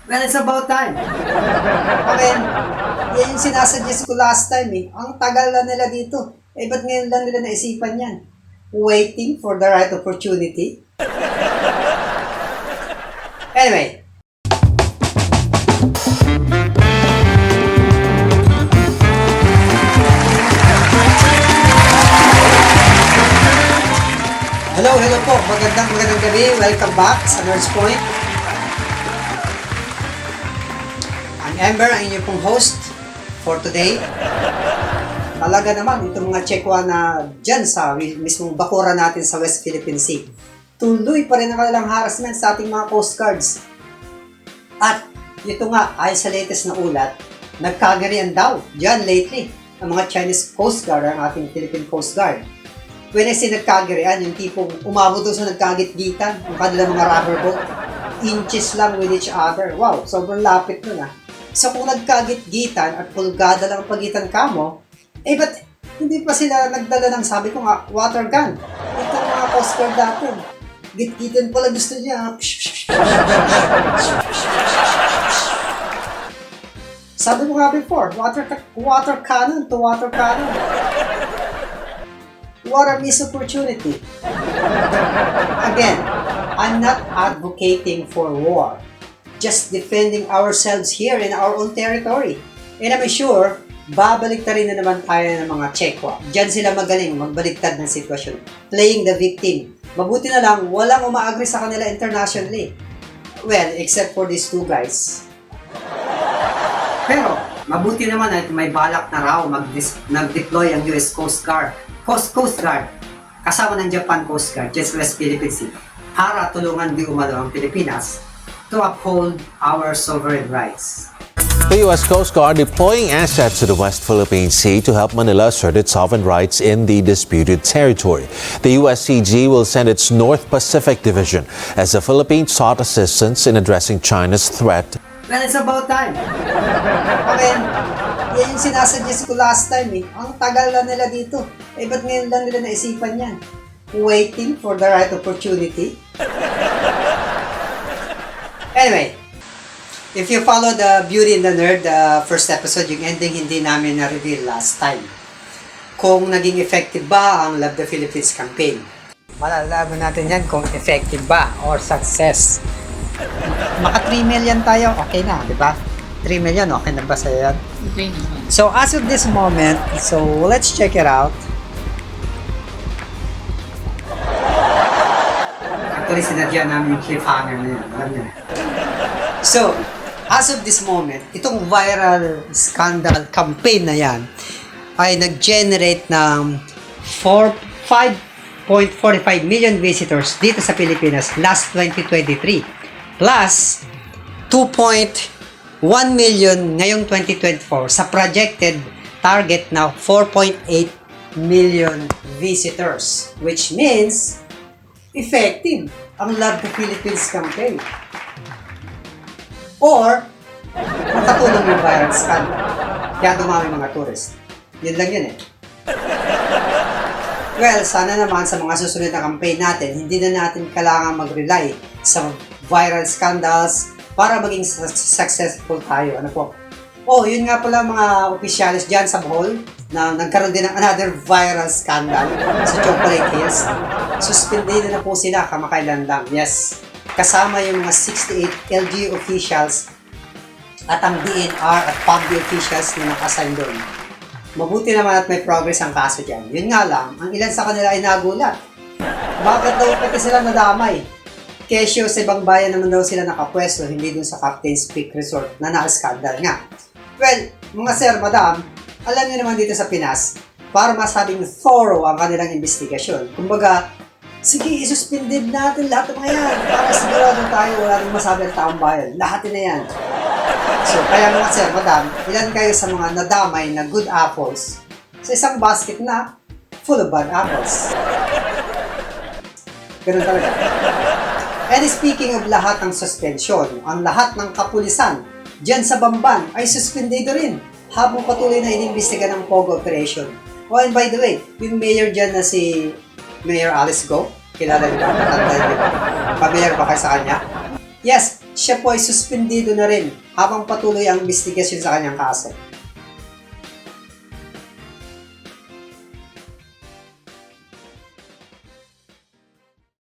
Well, it's about time. Okay, yan yung sinasuggest ko last time eh. Ang tagal na nila dito. Eh, ba't ngayon lang nila naisipan yan? Waiting for the right opportunity? Anyway. Hello po. Magandang gabi. Welcome back sa Nerds Point. I'm Ember, ang inyong pong host for today. Talaga naman, itong mga Chekwa na dyan sa mismong bakura natin sa West Philippine Sea. Tuloy pa rin ang kanilang harassment sa ating mga Coast Guards. At ito nga, ayon sa latest na ulat, nagkagarian daw dyan lately ang mga Chinese Coast Guard, ang ating Philippine Coast Guard. When I say nagkagarian, yung tipong umabot doon sa nagkagit-gitan, yung kanilang mga rubber boat, inches lang with each other. Wow, sobrang lapit nun ah. So kung nagkagit-gitan at pulgada lang ang pagitan kamo, eh ba't hindi pa sila nagdala ng sabi ko nga, water gun? Ito mga Coast Guard natin. Git-gitan pala gusto niya. Sabi ko nga before, water cannon to water cannon. What a missed opportunity. Again, I'm not advocating for war. Just defending ourselves here in our own territory. And I'm sure, babaliktad rin na naman tayo ng mga Chekwa. Diyan sila magaling magbaliktad ng sitwasyon. Playing the victim. Mabuti na lang, walang umaagri sa kanila internationally. Well, except for these two guys. Pero, mabuti naman at may balak na raw mag-deploy ang US Coast Guard. Coast Guard, kasama ng Japan Coast Guard, just West Philippine Sea, para tulungan di umano ang Pilipinas to uphold our sovereign rights. The U.S. Coast Guard deploying assets to the West Philippine Sea to help Manila assert its sovereign rights in the disputed territory. The USCG will send its North Pacific Division as the Philippines sought assistance in addressing China's threat. Well, it's about time. Okay, yan yung sinasuggest ko last time eh. Ang tagal na nila dito. Eh, ba't ngayon lang nila naisipan yan? Waiting for the right opportunity? Anyway, if you follow the Beauty and the Nerd, the first episode, yung ending hindi namin na-reveal last time. Kung naging effective ba ang Love the Philippines campaign. Malalaman natin yan kung effective ba or success. Maka 3 million tayo, okay na, di ba? 3 million, okay na ba sa'yo yan? Okay naman. So, as of this moment, so let's check it out. Actually, sinadya namin yung cliffhanger na yun. Alam niyo. So, as of this moment, itong viral scandal campaign na yan ay nag-generate ng 5.45 million visitors dito sa Pilipinas last 2023. Plus, 2.1 million ngayong 2024 sa projected target na 4.8 million visitors. Which means, effective ang Love the Philippines campaign. Or, makatulong yung viral scandal. Kaya dumami mga tourist. Yun lang yun eh. Well, sana naman sa mga susunod na campaign natin, hindi na natin kailangan mag-rely sa viral scandals para maging successful tayo. Ano po? Oh, yun nga pala mga opisyalis dyan sa Bohol na nagkaroon din ng another viral scandal sa Chocolate Hills. Suspended na po sila kamakailan lang. Yes. Kasama yung mga 68 LGU officials at ang DNR at PUBG officials na naka-assign doon. Mabuti naman at may progress ang kaso dyan. Yun nga lang, ang ilan sa kanila ay nagulat. Bakit daw pati sila nadamay? Kesyo sa ibang bayan naman daw sila nakapwesto, hindi dun sa Captain's Peak Resort na na-scandal nga. Well, mga sir, madam, alam niyo naman dito sa Pinas, para masabing thorough ang kanilang investigasyon. Kumbaga, sige, isuspended natin lahat ng mga yan para sigurado tayo wala nang masabi ang taong bayan. Lahat na yan. So, kaya mga sir, madam, ilan kayo sa mga nadamay na good apples sa isang basket na full of bad apples? Ganun talaga. And speaking of lahat ng suspension, ang lahat ng kapulisan dyan sa Bamban ay suspendido rin habang patuloy na inimbestiga ng POGO operation. Oh, and by the way, yung mayor dyan na si Mayor Alice Go, kilala niyo ba? Matanda niyo ba? Familiar ba kayo sa kanya? Yes, siya po ay suspendido na rin habang patuloy ang investigasyon sa kanyang kaso.